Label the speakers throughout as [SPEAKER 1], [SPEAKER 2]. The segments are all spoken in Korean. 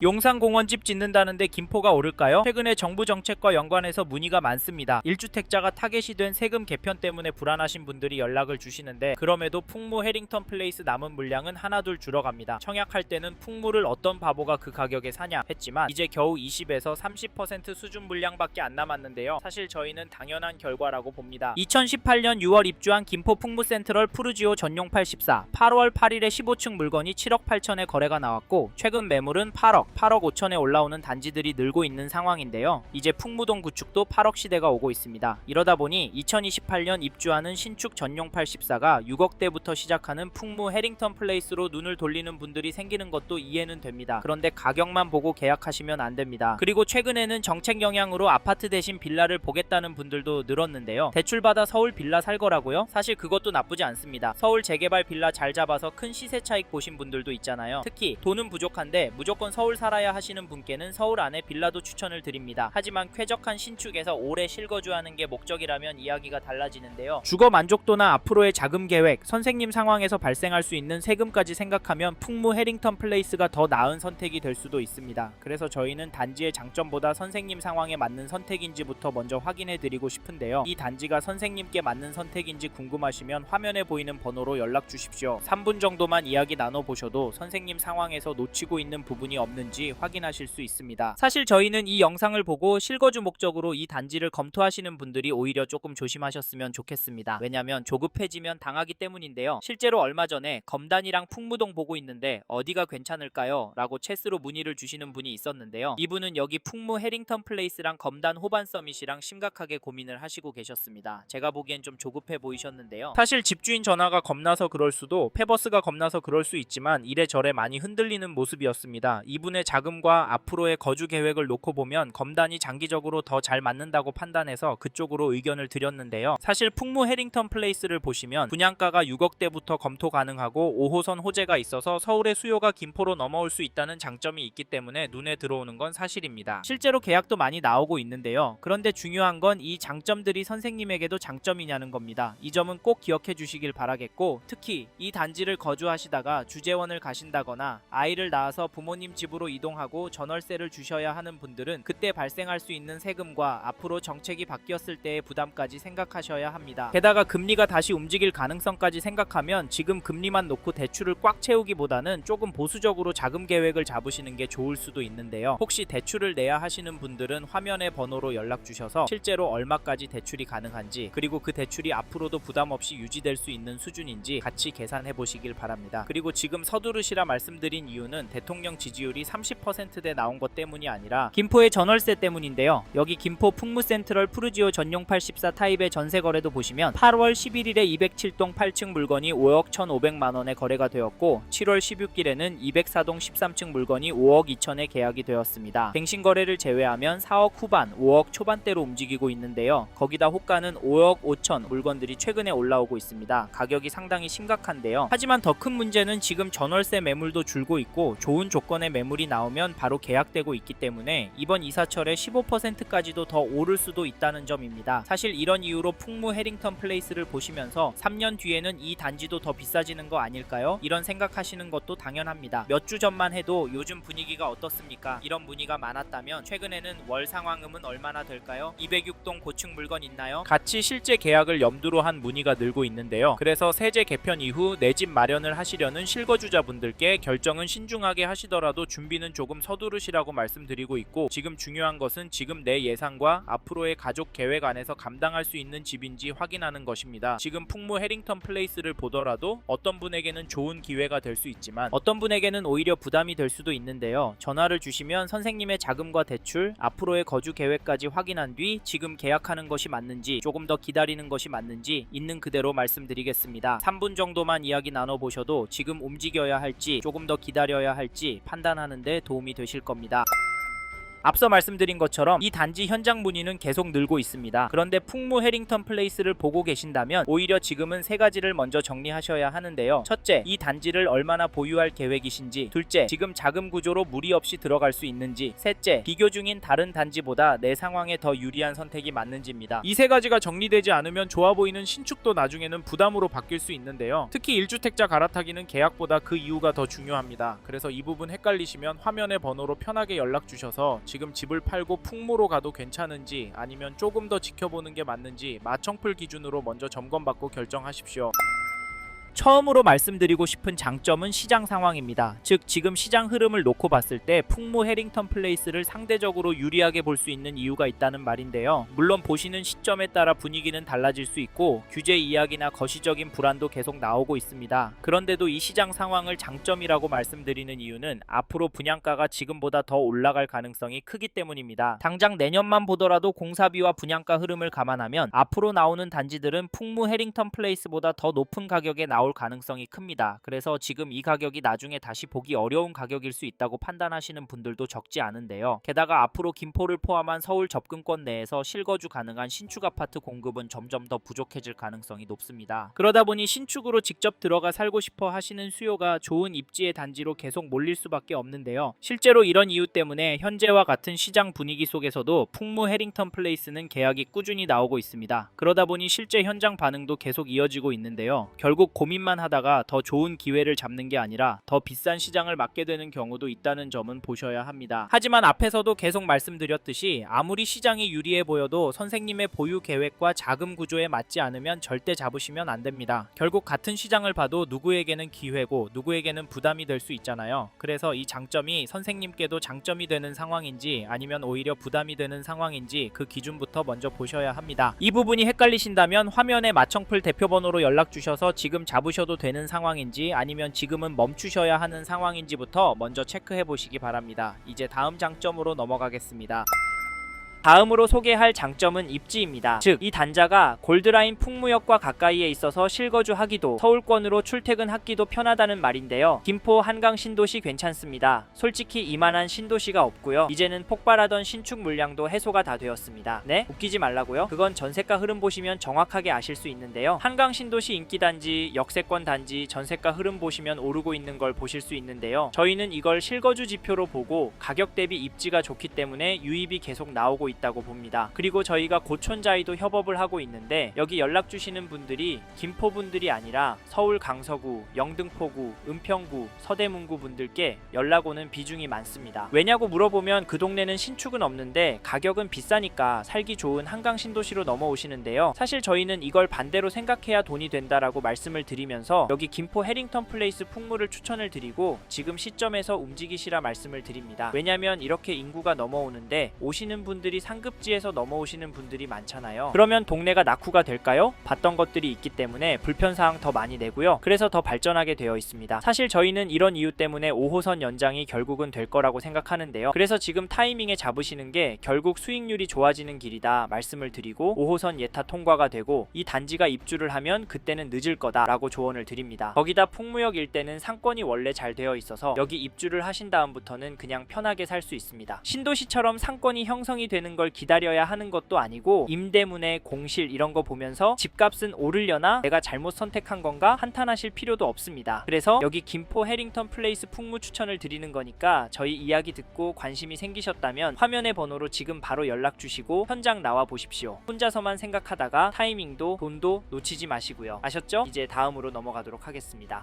[SPEAKER 1] 용산공원집 짓는다는데 김포가 오를까요? 최근에 정부 정책과 연관해서 문의가 많습니다. 1주택자가 타겟이 된 세금 개편 때문에 불안하신 분들이 연락을 주시는데 그럼에도 풍무 해링턴 플레이스 남은 물량은 하나둘 줄어갑니다. 청약할 때는 풍무를 어떤 바보가 그 가격에 사냐 했지만 이제 겨우 20에서 30% 수준 물량밖에 안 남았는데요. 사실 저희는 당연한 결과라고 봅니다. 2018년 6월 입주한 김포 풍무센트럴 푸르지오 전용 84 8월 8일에 15층 물건이 7억 8천에 거래가 나왔고 최근 매물은 8억 5천에 올라오는 단지들이 늘고 있는 상황인데요. 이제 풍무동 구축도 8억 시대가 오고 있습니다. 이러다 보니 2028년 입주하는 신축 전용 84가 6억대부터 시작하는 풍무 해링턴 플레이스로 눈을 돌리는 분들이 생기는 것도 이해는 됩니다. 그런데 가격만 보고 계약하시면 안 됩니다. 그리고 최근에는 정책 영향으로 아파트 대신 빌라를 보겠다는 분들도 늘었는데요. 대출받아 서울 빌라 살 거라고요? 사실 그것도 나쁘지 않습니다. 서울 재개발 빌라 잘 잡아서 큰 시세 차익 보신 분들도 있잖아요. 특히 돈은 부족한데 무조건 서울 살아야 하시는 분께는 서울 안에 빌라도 추천을 드립니다. 하지만 쾌적한 신축에서 오래 실거주하는 게 목적이라면 이야기가 달라지는데요. 주거 만족도나 앞으로의 자금 계획, 선생님 상황에서 발생할 수 있는 세금까지 생각하면 풍무 해링턴 플레이스가 더 나은 선택이 될 수도 있습니다. 그래서 저희는 단지의 장점보다 선생님 상황에 맞는 선택인지부터 먼저 확인해 드리고 싶은데요. 이 단지가 선생님께 맞는 선택인지 궁금하시면 화면에 보이는 번호로 연락 주십시오. 3분 정도만 이야기 나눠보셔도 선생님 상황에서 놓치고 있는 부분이 없는지 확인하실 수 있습니다. 사실 저희는 이 영상을 보고 실거주 목적으로 이 단지를 검토하시는 분들이 오히려 조금 조심하셨으면 좋겠습니다. 왜냐면 조급해지면 당하기 때문인데요. 실제로 얼마 전에 검단이랑 풍무동 보고 있는데 어디가 괜찮을까요? 라고 채스로 문의를 주시는 분이 있었는데요. 이분은 여기 풍무 해링턴 플레이스랑 검단 호반 서밋이랑 심각하게 고민을 하시고 계셨습니다. 제가 보기엔 좀 조급해 보이셨는데요. 사실 집주인 전화가 겁나서 그럴 수도 페버스가 겁나서 그럴 수 있지만 이래저래 많이 흔들리는 모습이었습니다. 이분의 자금과 앞으로의 거주 계획을 놓고 보면 검단이 장기적으로 더 잘 맞는다고 판단해서 그쪽으로 의견을 드렸는데요. 사실 풍무 해링턴 플레이스를 보시면 분양가가 6억대부터 검토 가능하고 5호선 호재가 있어서 서울의 수요가 김포로 넘어올 수 있다는 장점이 있기 때문에 눈에 들어오는 건 사실입니다. 실제로 계약도 많이 나오고 있는데요. 그런데 중요한 건 이 장점들이 선생님에게도 장점이냐는 겁니다. 이 점은 꼭 기억해 주시길 바라겠고 특히 이 단지를 거주하시다가 주재원을 가신다거나 아이를 낳아서 부모님 집으로 이동하고 전월세를 주셔야 하는 분들은 그때 발생할 수 있는 세금과 앞으로 정책이 바뀌었을 때의 부담까지 생각하셔야 합니다. 게다가 금리가 다시 움직일 가능성까지 생각하면 지금 금리만 놓고 대출을 꽉 채우기보다는 조금 보수적으로 자금 계획을 잡으시는 게 좋을 수도 있는데요. 혹시 대출을 내야 하시는 분들은 화면의 번호로 연락 주셔서 실제로 얼마까지 대출이 가능한지 그리고 그 대출이 앞으로도 부담 없이 유지될 수 있는 수준인지 같이 계산해 보시길 바랍니다. 그리고 지금 서두르시라 말씀드린 이유는 대통령 지지율이 30%대 나온 것 때문이 아니라 김포의 전월세 때문인데요. 여기 김포 풍무센트럴 푸르지오 전용 84 타입의 전세 거래도 보시면 8월 11일에 207동 8층 물건이 5억 1,500만원에 거래가 되었고 7월 16일에는 204동 13층 물건이 5억 2천에 계약이 되었습니다. 갱신 거래를 제외하면 4억 후반, 5억 초반대로 움직이고 있는데요. 거기다 호가는 5억 5천 물건들이 최근에 올라오고 있습니다. 가격이 상당히 심각한데요. 하지만 더 큰 문제는 지금 전월세 매물도 줄고 있고 좋은 조건의 매물이 나오면 바로 계약되고 있기 때문에 이번 이사철에 15%까지도 더 오를 수도 있다는 점입니다. 사실 이런 이유로 풍무 해링턴 플레이스를 보시면서 3년 뒤에는 이 단지도 더 비싸지는 거 아닐까요? 이런 생각하시는 것도 당연합니다. 몇 주 전만 해도 요즘 분위기가 어떻습니까? 이런 문의가 많았다면 최근에는 월 상황음은 얼마나 될까요? 206동 고층 물건 있나요? 같이 실제 계약을 염두로 한 문의가 늘고 있는데요. 그래서 세제 개편 이후 내 집 마련을 하시려는 실거주자분들께 결정은 신중하게 하시더라도 준비는 조금 서두르시라고 말씀드리고 있고 지금 중요한 것은 지금 내 예상과 앞으로의 가족 계획 안에서 감당할 수 있는 집인지 확인하는 것입니다. 지금 풍무 해링턴 플레이스를 보더라도 어떤 분에게는 좋은 기회가 될 수 있지만 어떤 분에게는 오히려 부담이 될 수도 있는데요. 전화를 주시면 선생님의 자금과 대출, 앞으로의 거주 계획까지 확인한 뒤 지금 계약하는 것이 맞는지 조금 더 기다리는 것이 맞는지 있는 그대로 말씀드리겠습니다. 3분 정도만 이야기 나눠보셔도 지금 움직여야 할지 조금 더 기다려야 할지 판단하는 데 도움이 되실 겁니다. 앞서 말씀드린 것처럼 이 단지 현장 문의는 계속 늘고 있습니다. 그런데 풍무 해링턴 플레이스를 보고 계신다면 오히려 지금은 세 가지를 먼저 정리하셔야 하는데요. 첫째, 이 단지를 얼마나 보유할 계획이신지. 둘째, 지금 자금 구조로 무리 없이 들어갈 수 있는지. 셋째, 비교 중인 다른 단지보다 내 상황에 더 유리한 선택이 맞는지입니다. 이 세 가지가 정리되지 않으면 좋아 보이는 신축도 나중에는 부담으로 바뀔 수 있는데요. 특히 1주택자 갈아타기는 계약보다 그 이유가 더 중요합니다. 그래서 이 부분 헷갈리시면 화면의 번호로 편하게 연락 주셔서 지금 집을 팔고 풍무로 가도 괜찮은지 아니면 조금 더 지켜보는 게 맞는지 마청풀 기준으로 먼저 점검받고 결정하십시오. 처음으로 말씀드리고 싶은 장점은 시장 상황입니다. 즉 지금 시장 흐름을 놓고 봤을 때 풍무 해링턴 플레이스를 상대적으로 유리하게 볼 수 있는 이유가 있다는 말인데요. 물론 보시는 시점에 따라 분위기는 달라질 수 있고 규제 이야기나 거시적인 불안도 계속 나오고 있습니다. 그런데도 이 시장 상황을 장점이라고 말씀드리는 이유는 앞으로 분양가가 지금보다 더 올라갈 가능성이 크기 때문입니다. 당장 내년만 보더라도 공사비와 분양가 흐름을 감안하면 앞으로 나오는 단지들은 풍무 해링턴 플레이스보다 더 높은 가격에 나올 가능성이 큽니다. 그래서 지금 이 가격이 나중에 다시 보기 어려운 가격일 수 있다고 판단하시는 분들도 적지 않은데요. 게다가 앞으로 김포를 포함한 서울 접근권 내에서 실거주 가능한 신축 아파트 공급은 점점 더 부족해질 가능성이 높습니다. 그러다 보니 신축으로 직접 들어가 살고 싶어 하시는 수요가 좋은 입지의 단지로 계속 몰릴 수밖에 없는데요. 실제로 이런 이유 때문에 현재와 같은 시장 분위기 속에서도 풍무 해링턴 플레이스는 계약이 꾸준히 나오고 있습니다. 그러다 보니 실제 현장 반응도 계속 이어지고 있는데요. 결국 고민만 하다가 더 좋은 기회를 잡는 게 아니라 더 비싼 시장을 맞게 되는 경우도 있다는 점은 보셔야 합니다. 하지만 앞에서도 계속 말씀드렸듯이 아무리 시장이 유리해 보여도 선생님의 보유 계획과 자금 구조에 맞지 않으면 절대 잡으시면 안 됩니다. 결국 같은 시장을 봐도 누구에게는 기회고 누구에게는 부담이 될 수 있잖아요. 그래서 이 장점이 선생님께도 장점이 되는 상황인지 아니면 오히려 부담이 되는 상황인지 그 기준부터 먼저 보셔야 합니다. 이 부분이 헷갈리신다면 화면에 마청풀 대표번호로 연락 주셔서 지금 잡으셔도 되는 상황인지 아니면 지금은 멈추셔야 하는 상황인지부터 먼저 체크해 보시기 바랍니다. 이제 다음 장점으로 넘어가겠습니다. 다음으로 소개할 장점은 입지입니다. 즉 이 단자가 골드라인 풍무역과 가까이에 있어서 실거주하기도 서울권으로 출퇴근하기도 편하다는 말인데요. 김포 한강 신도시 괜찮습니다. 솔직히 이만한 신도시가 없고요. 이제는 폭발하던 신축 물량도 해소가 다 되었습니다. 네? 웃기지 말라고요? 그건 전세가 흐름 보시면 정확하게 아실 수 있는데요. 한강 신도시 인기단지, 역세권 단지 전세가 흐름 보시면 오르고 있는 걸 보실 수 있는데요. 저희는 이걸 실거주 지표로 보고 가격 대비 입지가 좋기 때문에 유입이 계속 나오고 있다고 봅니다. 그리고 저희가 고촌자이도 협업을 하고 있는데 여기 연락 주시는 분들이 김포 분들이 아니라 서울 강서구, 영등포구, 은평구, 서대문구 분들께 연락 오는 비중이 많습니다. 왜냐고 물어보면 그 동네는 신축은 없는데 가격은 비싸니까 살기 좋은 한강 신도시로 넘어오시는데요. 사실 저희는 이걸 반대로 생각해야 돈이 된다라고 말씀을 드리면서 여기 김포 해링턴 플레이스 풍무를 추천을 드리고 지금 시점에서 움직이시라 말씀을 드립니다. 왜냐면 이렇게 인구가 넘어오는데 오시는 분들이 상급지에서 넘어오시는 분들이 많잖아요. 그러면 동네가 낙후가 될까요? 봤던 것들이 있기 때문에 불편사항 더 많이 내고요. 그래서 더 발전하게 되어 있습니다. 사실 저희는 이런 이유 때문에 5호선 연장이 결국은 될 거라고 생각하는데요. 그래서 지금 타이밍에 잡으시는 게 결국 수익률이 좋아지는 길이다 말씀을 드리고 5호선 예타 통과가 되고 이 단지가 입주를 하면 그때는 늦을 거다 라고 조언을 드립니다. 거기다 풍무역 일대는 상권이 원래 잘 되어 있어서 여기 입주를 하신 다음부터는 그냥 편하게 살 수 있습니다. 신도시처럼 상권이 형성이 되는 걸 기다려야 하는 것도 아니고 임대문의 공실 이런 거 보면서 집값은 오르려나 내가 잘못 선택한 건가 한탄하실 필요도 없습니다. 그래서 여기 김포 해링턴 플레이스 풍무 추천을 드리는 거니까 저희 이야기 듣고 관심이 생기셨다면 화면의 번호로 지금 바로 연락 주시고 현장 나와 보십시오. 혼자서만 생각하다가 타이밍도 돈도 놓치지 마시고요. 아셨죠? 이제 다음으로 넘어가도록 하겠습니다.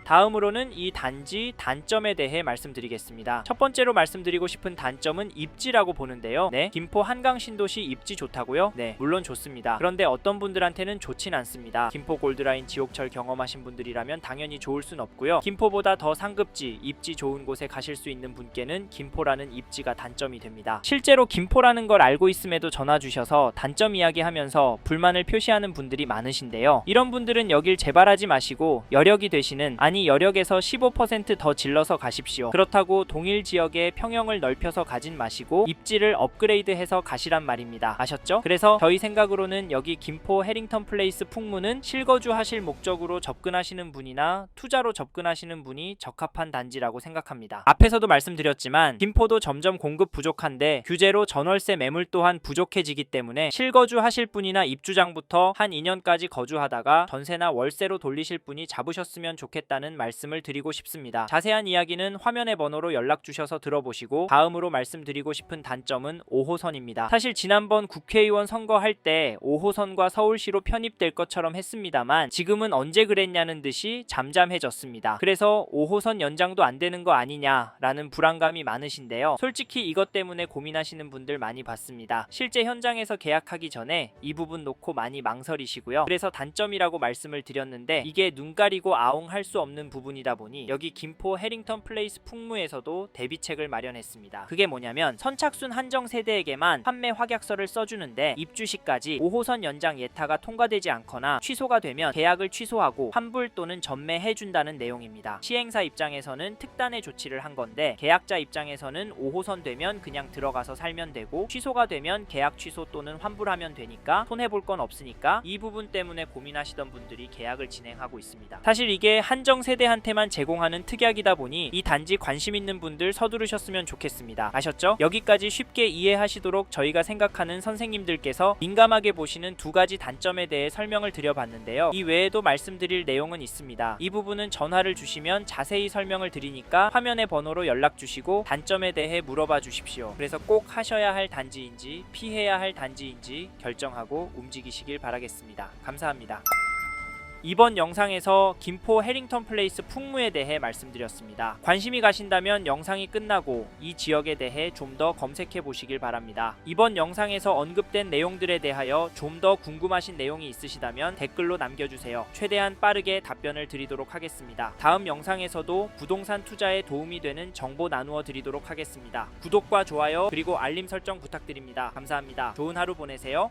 [SPEAKER 1] 다음으로는 이 단지 단점에 대해 말씀드리겠습니다. 첫 번째로 말씀드리고 싶은 단점은 입지라고 보는데요. 네, 김포 한강 신도시 입지 좋다고요? 네, 물론 좋습니다. 그런데 어떤 분들한테는 좋진 않습니다. 김포 골드라인 지옥철 경험하신 분들이라면 당연히 좋을 순 없고요. 김포보다 더 상급지, 입지 좋은 곳에 가실 수 있는 분께는 김포라는 입지가 단점이 됩니다. 실제로 김포라는 걸 알고 있음에도 전화 주셔서 단점 이야기하면서 불만을 표시하는 분들이 많으신데요. 이런 분들은 여길 재발하지 마시고 여력이 되시는 아니 여력에서 15% 더 질러서 가십시오. 그렇다고 동일 지역에 평형을 넓혀서 가진 마시고 입지를 업그레이드해서 가시란 말입니다. 아셨죠? 그래서 저희 생각으로는 여기 김포 해링턴 플레이스 풍무는 실거주 하실 목적으로 접근하시는 분이나 투자로 접근하시는 분이 적합한 단지라고 생각합니다. 앞에서도 말씀드렸지만 김포도 점점 공급 부족한데 규제로 전월세 매물 또한 부족해지기 때문에 실거주 하실 분이나 입주장부터 한 2년까지 거주하다가 전세나 월세로 돌리실 분이 잡으셨으면 좋겠다는 말씀을 드리고 싶습니다. 자세한 이야기는 화면의 번호로 연락 주셔서 들어보시고 다음으로 말씀드리고 싶은 단점은 5호선입니다. 사실 지난번 국회의원 선거할 때 5호선과 서울시로 편입될 것처럼 했습니다만 지금은 언제 그랬냐는 듯이 잠잠해졌습니다. 그래서 5호선 연장도 안 되는 거 아니냐라는 불안감이 많으신데요. 솔직히 이것 때문에 고민하시는 분들 많이 봤습니다. 실제 현장에서 계약하기 전에 이 부분 놓고 많이 망설이시고요. 그래서 단점이라고 말씀을 드렸는데 이게 눈 가리고 아웅할 수 없는 부분이다 보니 여기 김포 해링턴 플레이스 풍무에서도 대비책을 마련했습니다. 그게 뭐냐면 선착순 한정 세대에게만 판매 확약서를 써주는데 입주 시까지 5호선 연장 예타가 통과되지 않거나 취소가 되면 계약을 취소하고 환불 또는 전매해준다는 내용입니다. 시행사 입장에서는 특단의 조치를 한 건데 계약자 입장에서는 5호선 되면 그냥 들어가서 살면 되고 취소가 되면 계약 취소 또는 환불하면 되니까 손해볼 건 없으니까 이 부분 때문에 고민하시던 분들이 계약을 진행하고 있습니다. 사실 이게 한정 세대한테만 제공하는 특약이다 보니 이 단지 관심 있는 분들 서두르셨으면 좋겠습니다. 아셨죠? 여기까지 쉽게 이해하시도록 저희가 생각하는 선생님들께서 민감하게 보시는 두 가지 단점에 대해 설명을 드려봤는데요. 이 외에도 말씀드릴 내용은 있습니다. 이 부분은 전화를 주시면 자세히 설명을 드리니까 화면의 번호로 연락 주시고 단점에 대해 물어봐 주십시오. 그래서 꼭 하셔야 할 단지인지 피해야 할 단지인지 결정하고 움직이시길 바라겠습니다. 감사합니다. 이번 영상에서 김포 해링턴 플레이스 풍무에 대해 말씀드렸습니다. 관심이 가신다면 영상이 끝나고 이 지역에 대해 좀 더 검색해 보시길 바랍니다. 이번 영상에서 언급된 내용들에 대하여 좀 더 궁금하신 내용이 있으시다면 댓글로 남겨주세요. 최대한 빠르게 답변을 드리도록 하겠습니다. 다음 영상에서도 부동산 투자에 도움이 되는 정보 나누어 드리도록 하겠습니다. 구독과 좋아요 그리고 알림 설정 부탁드립니다. 감사합니다. 좋은 하루 보내세요.